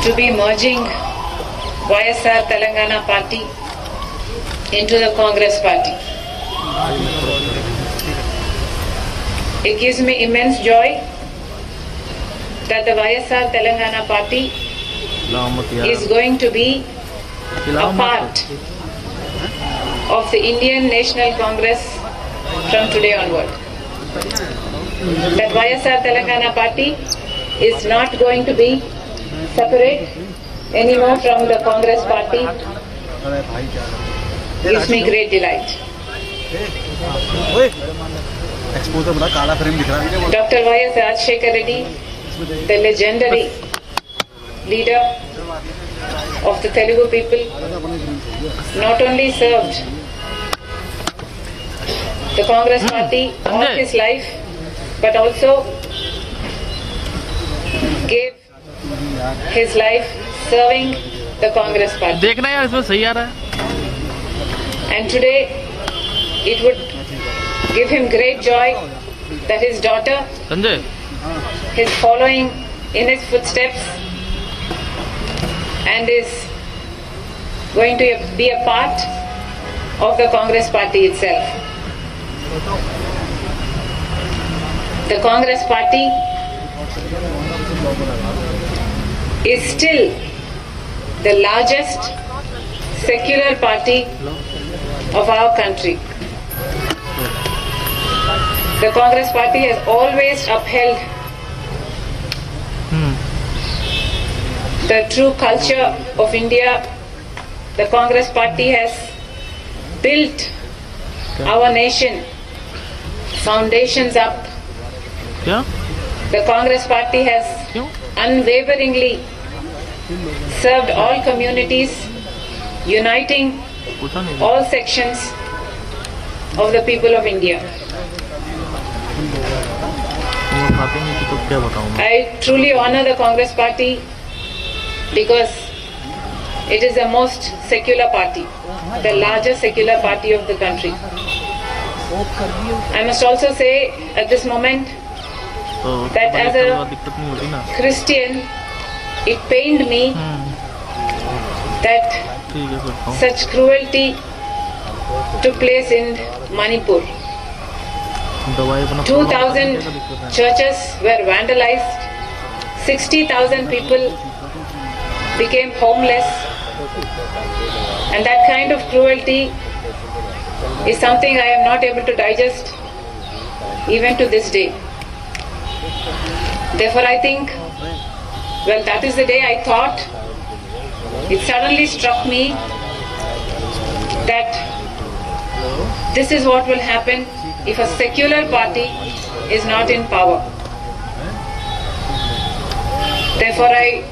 to be merging YSR Telangana Party into the Congress Party. It gives me immense joy that the YSR Telangana Party is going to be a part of the Indian National Congress from today onward. That YSR Telangana Party is not going to be separate anymore from the Congress Party gives me great delight. Dr. Y.S. Rajshekhar Reddy, the legendary leader of the Telugu people, not only served the Congress Party all his life, but also gave his life serving the Congress Party. देखना यार इसमें सही आ रहा है. And today it would give him great joy that his daughter Sanjay is following in his footsteps and is going to be a part of the Congress Party itself. The Congress Party is still the largest secular party of our country. The Congress Party has always upheld the true culture of India. The Congress Party has built our nation foundations up. क्या? The Congress Party has क्यों? unwaveringly served all communities, uniting पूछा नहीं. all sections of the people of India. तुम खाते नहीं तो क्या बताऊँ मैं? I truly honor the Congress Party because it is the most secular party, the largest secular party of the country. I must also say at this moment तो that as a दिक्कत नहीं होती ना. Christian, it pained me that ठीक है फिर खाओ. such cruelty took place in Manipur. दवाई अपना 2,000 churches were vandalized, 60,000 people became homeless, and that kind of cruelty is something I am not able to digest even to this day. Therefore I think, well, that is the day I thought, it suddenly struck me that this is what will happen if a secular party is not in power. Therefore I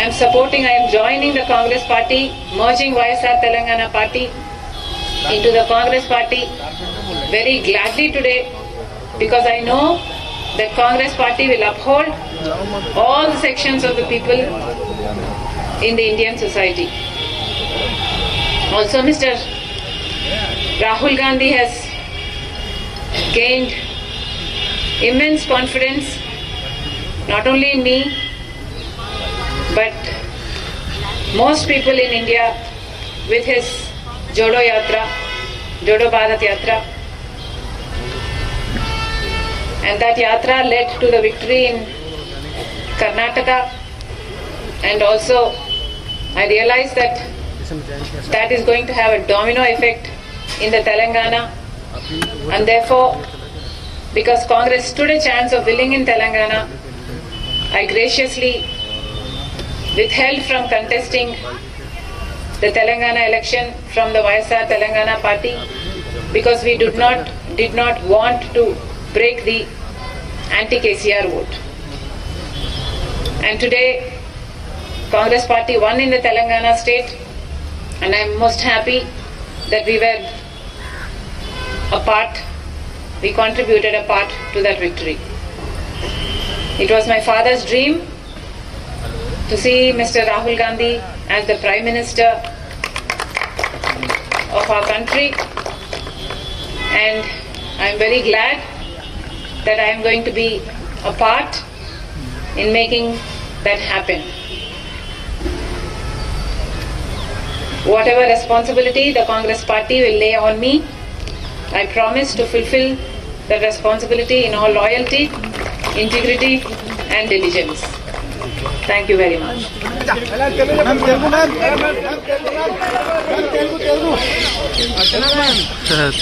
am supporting, I am joining the Congress Party, merging YSR Telangana Party into the Congress Party very gladly today, because I know that Congress Party will uphold all the sections of the people in the Indian society. Also, Mr. Rahul Gandhi has gained immense confidence not only in me but most people in India with his Jodo Yatra, Jodo Bharat Yatra, and that yatra led to the victory in Karnataka, and also I realized that that is going to have a domino effect in the Telangana, and therefore because Congress stood a chance of winning in Telangana, I graciously withheld from contesting the Telangana election from the YSR Telangana Party, because we did not want to break the anti-KCR vote. And today Congress Party won in the Telangana state, and I am most happy that we were a part, we contributed a part to that victory. It was my father's dream to see Mr. Rahul Gandhi as the Prime Minister of our country, and I am very glad that I am going to be a part in making that happen. Whatever responsibility the Congress party will lay on me, I promise to fulfill that responsibility in all loyalty, integrity and diligence. Thank you very much.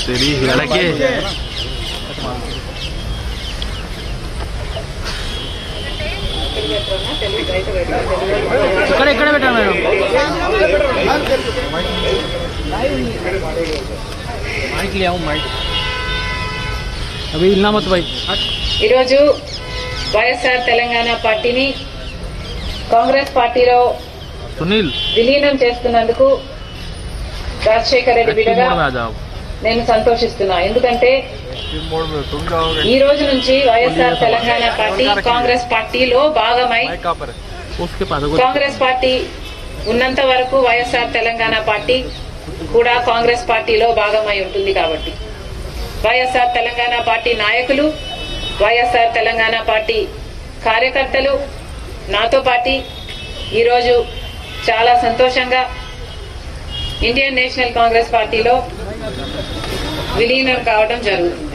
तेरी लड़के ఇక్కడ పెట్టా madam mic ले आओ mic అవి ఇల్లా మత్ భాయ్ ఈరోజు వైఎస్ఆర్ తెలంగాణ పార్టీని కాంగ్రెస్ పార్టీలో సునీల్ విలీనం చేస్తున్నందుకు రాజశేఖర్ రెడ్డి బిడ్డగా నేను సంతోషిస్తున్నా. ఎందుకంటే ఈ రోజు నుంచి వైఎస్ఆర్ తెలంగాణ పార్టీ కాంగ్రెస్ పార్టీలో భాగమై, కాంగ్రెస్ పార్టీ ఉన్నంత వరకు వైఎస్ఆర్ తెలంగాణ పార్టీ కూడా కాంగ్రెస్ పార్టీలో భాగమై ఉంటుంది. కాబట్టి వైఎస్ఆర్ తెలంగాణ పార్టీ నాయకులు, వైఎస్ఆర్ తెలంగాణ పార్టీ కార్యకర్తలు నాతో పాటు ఈరోజు చాలా సంతోషంగా ఇండియన్ నేషనల్ కాంగ్రెస్ పార్టీలో విలీనం కావడం జరుగుతుంది.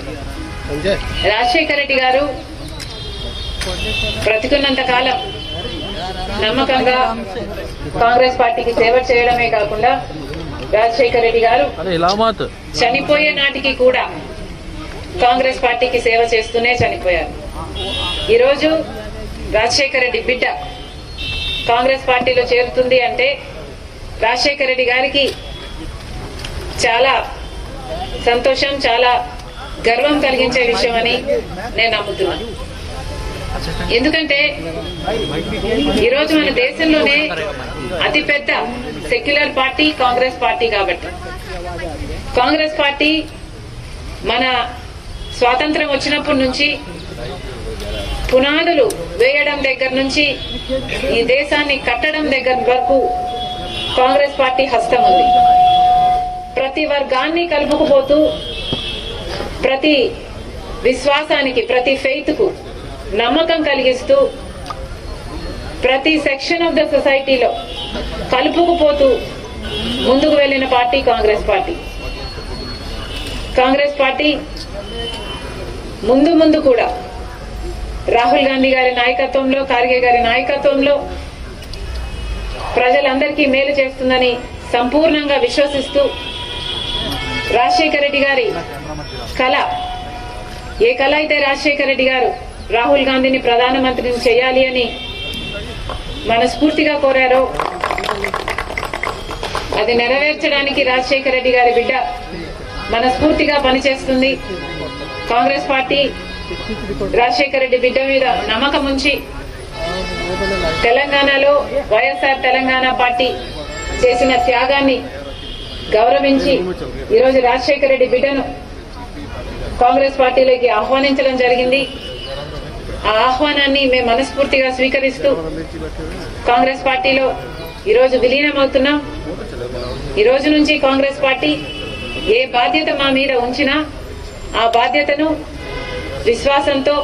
రాజశేఖర రెడ్డి గారు బ్రతికున్నంత కాలం నమ్మకంగా కాంగ్రెస్ పార్టీకి సేవ చేయడమే కాకుండా రాజశేఖర రెడ్డి గారు చనిపోయే నాటికి కూడా కాంగ్రెస్ పార్టీకి సేవ చేస్తూనే చనిపోయారు. ఈరోజు రాజశేఖర రెడ్డి బిడ్డ కాంగ్రెస్ పార్టీలో చేరుతుంది అంటే రాజశేఖర రెడ్డి గారికి చాలా సంతోషం, చాలా గర్వం కలిగించే విషయం అని నేను నమ్ముతున్నాను. ఎందుకంటే ఈరోజు మన దేశంలోనే అతిపెద్ద సెక్యులర్ పార్టీ కాంగ్రెస్ పార్టీ. కాబట్టి కాంగ్రెస్ పార్టీ మన స్వాతంత్రం వచ్చినప్పటి నుంచి పునాదులు వేయడం దగ్గర నుంచి ఈ దేశాన్ని కట్టడం దగ్గర వరకు కాంగ్రెస్ పార్టీ హస్తం ఉంది. ప్రతి వర్గాన్ని కలుపుకుపోతూ, ప్రతి విశ్వాసానికి, ప్రతి ఫెయిత్ కు నమ్మకం కలిగిస్తూ, ప్రతి సెక్షన్ ఆఫ్ ద సొసైటీలో కలుపుకుపోతూ ముందుకు వెళ్లిన party Congress party. Congress party ముందు కూడా రాహుల్ గాంధీ గారి నాయకత్వంలో, ఖార్గే గారి నాయకత్వంలో ప్రజలందరికీ మేలు చేస్తుందని సంపూర్ణంగా విశ్వసిస్తూ, రాజశేఖర రెడ్డి గారి కళ, ఏ కళ అయితే రాజశేఖర రెడ్డి గారు రాహుల్ గాంధీని ప్రధానమంత్రిని చేయాలి అని మనస్ఫూర్తిగా కోరారో అది నెరవేర్చడానికి రాజశేఖర రెడ్డి గారి బిడ్డ మనస్ఫూర్తిగా పనిచేస్తుంది. కాంగ్రెస్ పార్టీ రాజశేఖర రెడ్డి బిడ్డ మీద నమ్మకం ఉంచి తెలంగాణలో వైఎస్ఆర్ తెలంగాణ పార్టీ చేసిన త్యాగాన్ని గౌరవించి ఈరోజు రాజశేఖర రెడ్డి బిడ్డను కాంగ్రెస్ పార్టీలోకి ఆహ్వానించడం జరిగింది. ఆ ఆహ్వానాన్ని మేము మనస్ఫూర్తిగా స్వీకరిస్తూ కాంగ్రెస్ పార్టీలో ఈరోజు విలీనమవుతున్నాం. ఈ రోజు నుంచి కాంగ్రెస్ పార్టీ ఏ బాధ్యత మా మీద ఉంచినా ఆ బాధ్యతను విశ్వాసంతో